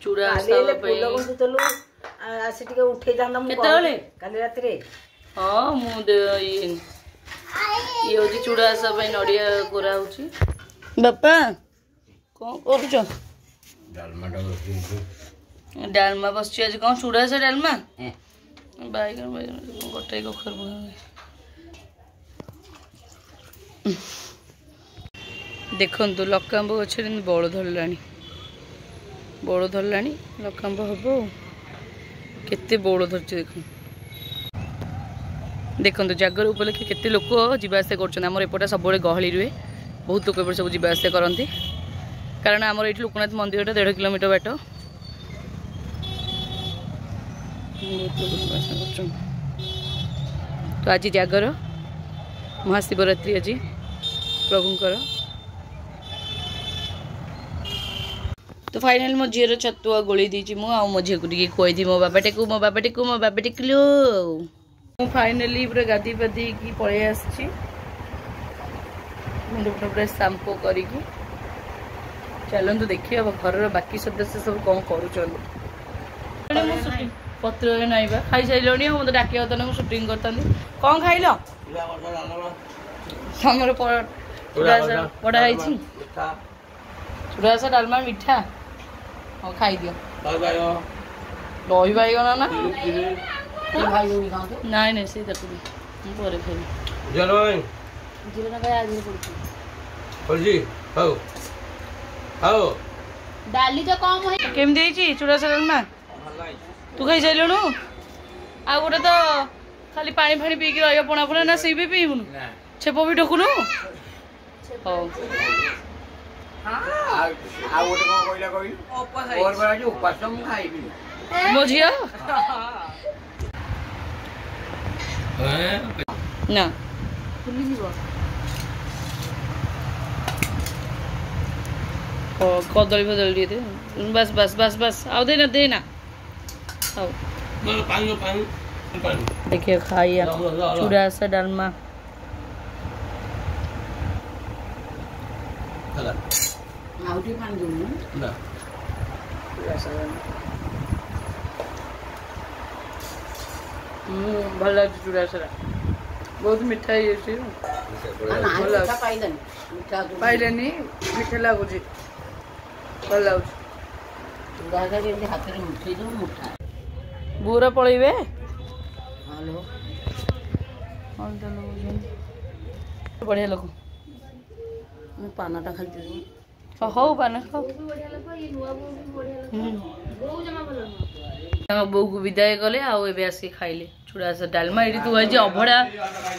चूड़ा उठे काली रात हाँ मुझे ये हूँ चूड़ा सब नड़िया कोरा होची बापा कौन कर डालमा बस आज कौन चूड़ा से डालमा बैगन बैगन गोटे कखर देखु लकांब गछ बड़ धरला लकांब हम केते बड़ धरती देखो जागर उपलक्षे केते लोक जीवासा कर एपटे सब गहली रुए बहुत लोक सब जीवासा करती कारण आमर ये लोकनाथ मंदिर 1.5 किलोमीटर बाट तो आज जागर महाशिवरात्रि आज प्रभुंकर तो फाइनल मो झीर छतुआ गोली दी मो झी को खुई मो बाबा टेकलो फाइनली पूरा गाधी पाधी की पलि आसी मुंड पूरा शांपू करिकी चलतु देखिए घर बाकी सदस्य सब कौन कर पत्र नाइबा खाई सारे मतलब डाकिया तो शूटिंग करता कौन खाइल समर पढ़ाई चूड़ा डालमा मिठा हाँ खाई दियो दही बैगन ना नाई नहीं से पर डाली तो कम है केमती चूड़ा डालमा तू खाई सारू आ गोटे तो खाली पानी फाणी पीकी रहा पणा पणा ना सी भी पीबुन छेप भी ढकुनु हाँ मो झी ना कदली फदली दे बस बस बस बस आओ देना आओ देखिए खाइए चूड़ा सा डालमा भल लगे चूड़ा सारा बहुत मीठा पाइले मीठा लगुच भल लगुच बुरा पलैबे बढ़िया लोक पानाटा खाई हौ पान खाओ बो को विदाय कले आसी खाइले चूड़ा सा डालमा ये तू आज अभड़ा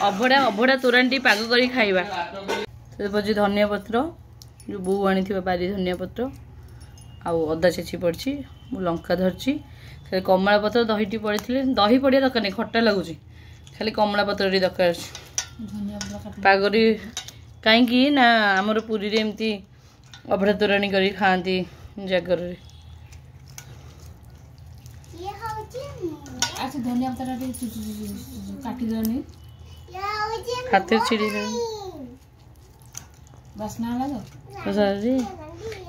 अभड़ा अभड़ा तोराणी पाग कर खाइबा से धनिया पत्र जो बो आनी बारी धनिया पत्र आउ अदा छेची पड़ी लंका धरची खाली कमला पत्र दहीटी पड़ी दही पड़िया दरकार नहीं खट्टा लगुच खाली कमला पत्र दरकार पागरी कहीं ना आमर पुरी रे एमती अभड़ा तोराणी कर खाती जागर धनिया पत्ता काटी देनी हाथ छिड़ी बास्ना लगा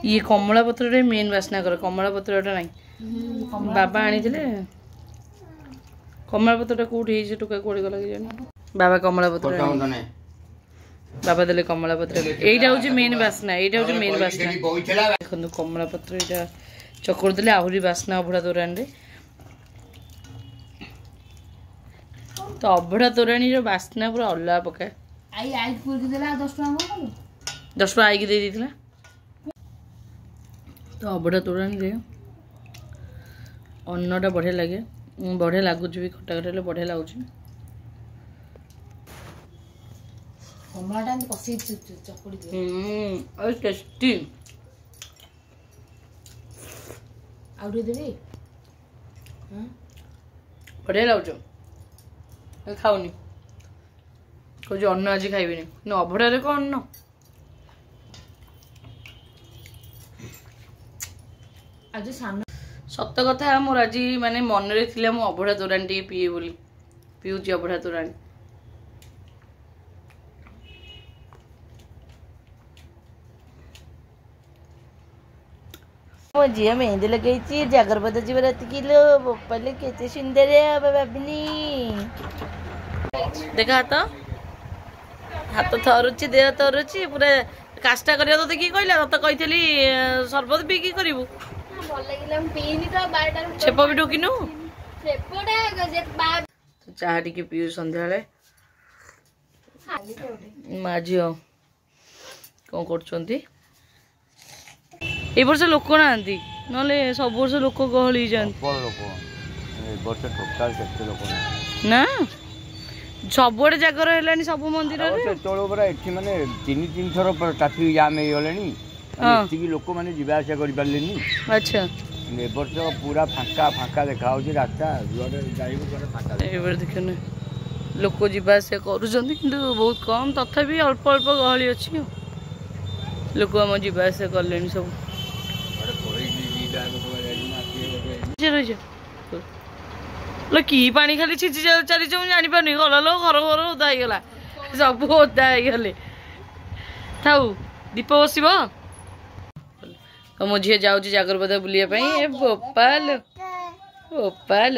ये कमला पत्र मेन बास्ना कर कमला पत्र नहीं बाबा आनी कमला पत्र कौटी टोका कौड़ी गला बाबा कमला पत्र बाबा देले कमला पत्र एटा हूँ मेन बास्ना एटा हूँ मेन बास्ना देखो कमला पत्र यहाँ चकुर देले आहरी बास्ना अभड़ा तोराणी तो अभड़ा तोराणी बास्ना पूरा अलग पकाए 10 टका आई दे तो अभड़ा तोराणी अन्नटा बढ़िया लगे बढ़िया लगुच भी खटा खटा बढ़िया लगुच टेस्टी बढ़िया लगुच खाऊनी कौन अन्न आज खाइबी अभड़ा कौन अन्न आज सान सत कथा मोर आज माने मन रे थिला मु अभड़ा तोराणी टी पिए बोली पिउची अभड़ा तोराणी ମୋ ଝିଅ ମେହେନ୍ଦି ଲଗେଇଛି ଜାଗରପଦ ଯିବ ରାତିକିଲୋ ବୋପାଲେ କେତେ ସୁନ୍ଦର ବାବିନି ଦେଖ ହାତ ଥରୁଛି ଦେହ ଥରୁଛି ପୁରା କାଷ୍ଟା କରିବା ତତେ କିଏ କହିଲା ତତେ କହିଥିଲି ସରବତ ପିଇକି କରିବୁ ଛେପ ବି ଢୋକିନୁ ଚାହା ଟିକେ ପିଉ ସନ୍ଧ୍ୟାବେଳେ ମା ଝିଅ କଣ କରୁଛନ୍ତି ଏ ବର୍ଷ ଲୋକ ନାହାନ୍ତି ନହେଲେ ସବୁ ବର୍ଷ ଲୋକ ଗହଳି ହେଇଯାନ୍ତି ନା ସବୁଆଡେ ଜାଗର ହେଲାଣି ସବୁ ମନ୍ଦିରରେ ଏଠି ମାନେ 3 ଥର ଟ୍ରାଫିକ ଜାମ୍ ହେଇଗଲାଣି ଏତିକି ଲୋକମାନେ ଯିବା ଆସିବା କରିପାରିଲେନି ଆଚ୍ଛା ଏ ବର୍ଷ ପୁରା ଫାଙ୍କା ଫାଙ୍କା ଦେଖା ହଉଛି ରାସ୍ତା ଏଇଭଳି ଦେଖୁନ ଲୋକ ଯିବା ଆସିବା କରୁଛନ୍ତି କିନ୍ତୁ ବହୁତ କମ ତଥାପି ଅଳ୍ପ ଅଳ୍ପ ଗହଳି ଅଛି ଲୋକ ଆମ ଯିବା ଆସିବା କଲେଣି ସବୁ କି ପାଣି ଖାଲି ଛିଞ୍ଚି ଚାଲିଛ ମୁଁ ଜାଣିପାରୁନି ଗଲା ଲୋ ଘର ଘର ଓଦା ହେଇଗଲା ସବୁ ଓଦା ହେଇଗଲେ ଥାଉ ଦୀପ ବସିବ ମୋ ଝିଅ ଯାଉଛି ଜାଗରପଦା ବୁଲିବା ପାଇଁ ଏ ବୋପାଲ ବୋପାଲ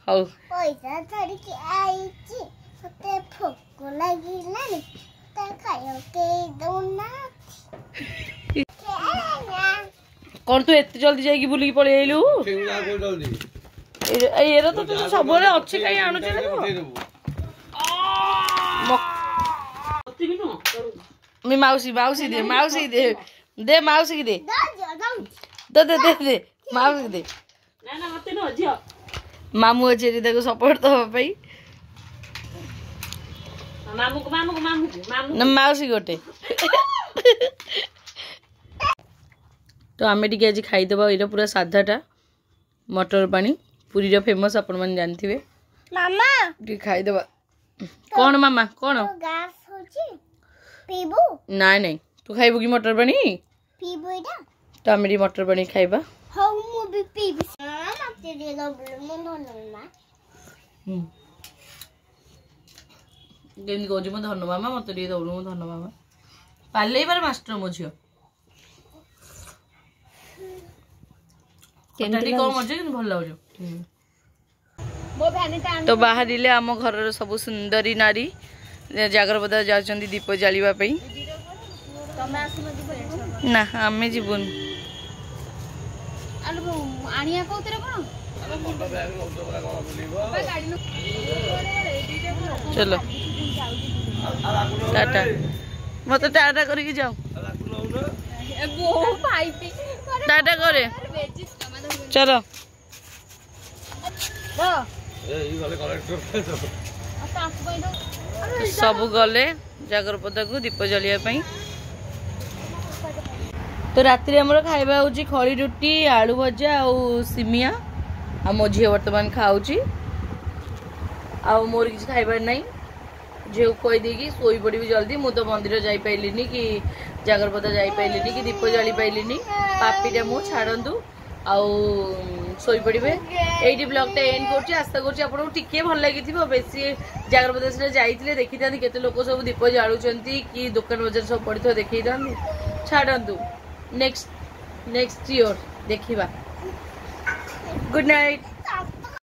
ହଉ କଣ ତୁ ଏତେ ଜଲ୍ଦି ଯାଇକି ବୁଲିକି ପଳେଇ ଆଇଲୁ ଏରା ତ ସବୁବେଳେ ଅଛି କାଇଁ ଆଣୁଛୁ ମାଉସୀ ମାଉସୀ ଦେ ମାଉସୀ ଦେ ଦେ ମାଉସୀ କି ଦେ ଦେ ଦେ ଦେ ଦେ ମାଉସୀ ଦେ ମାମୁଁ ଅଛି ଏଠି ତାକୁ ସପୋର୍ଟ ଦବା ପାଇଁ ମାଉସୀ ଗୋଟେ ତ ଆମେ ଟିକେ ଆଜି ଖାଇଦେବା ଏଇଟା ପୁରା ସାଧାଟା ମଟର ପାଣି ପୁରୀର ଫେମସ୍ ଆପଣମାନେ ଜାଣିଥିବେ ଟିକେ ଖାଇଦେବା କଣ ମାମା କଣ ନାଇଁ ନାଇଁ ତୁ ଖାଇବୁ କି ମଟର ପାଣି ତ ଆମେ ଟିକେ ମଟର ପାଣି ଖାଇବା କେମିତି କହୁଛି ମୋ ଧନ ମାମା ମତେ ଟିକେ ଦଉନୁ ମୋ ଧନ ମାମା ପାଲେଇବାରେ ମାଷ୍ଟର ମୋ ଝିଅ ଟିକେ କମ ଅଛି କିନ୍ତୁ ଭଲ ଲାଗୁଛି ତ ବାହାରିଲେ ଆମ ଘରର ସବୁ ସୁନ୍ଦରୀ ନାରୀ ଜାଗରପଦା ଯାଉଛନ୍ତି ଦୀପ ଜାଳିବା ପାଇଁ ନା ଆମେ ଯିବୁନି चलो टाटा मत टाटा करके जाओ टाटा करे चलो सब गले जागरपदा को दीप जलिया तो राति आमर खाइबा होची खड़ी रुटी आलू भजा और सिमिया आ मो झी बर्तमान खाऊची आ मोर किसी खाइबार नहीं झी को कहीदेकी शोई पड़ी जल्दी मु तो मंदिर जाई पाइलिनी कि जागरपदा जाई पाइलिनी कि दीप जाली पाइलिनी पापीटा मु छाड़ंतु आउ शोई पड़े ये ब्लॉगटा एंड कर आशा कर आपको टिके भल लगी बेसी जागरपदा से जाइए देखी था केते लोक सब दीप जालुंट कि दुकान बजार सब पड़ी था देखी था छाड़ंतु नेक्स्ट ईयर देखिबा गुड नाइट।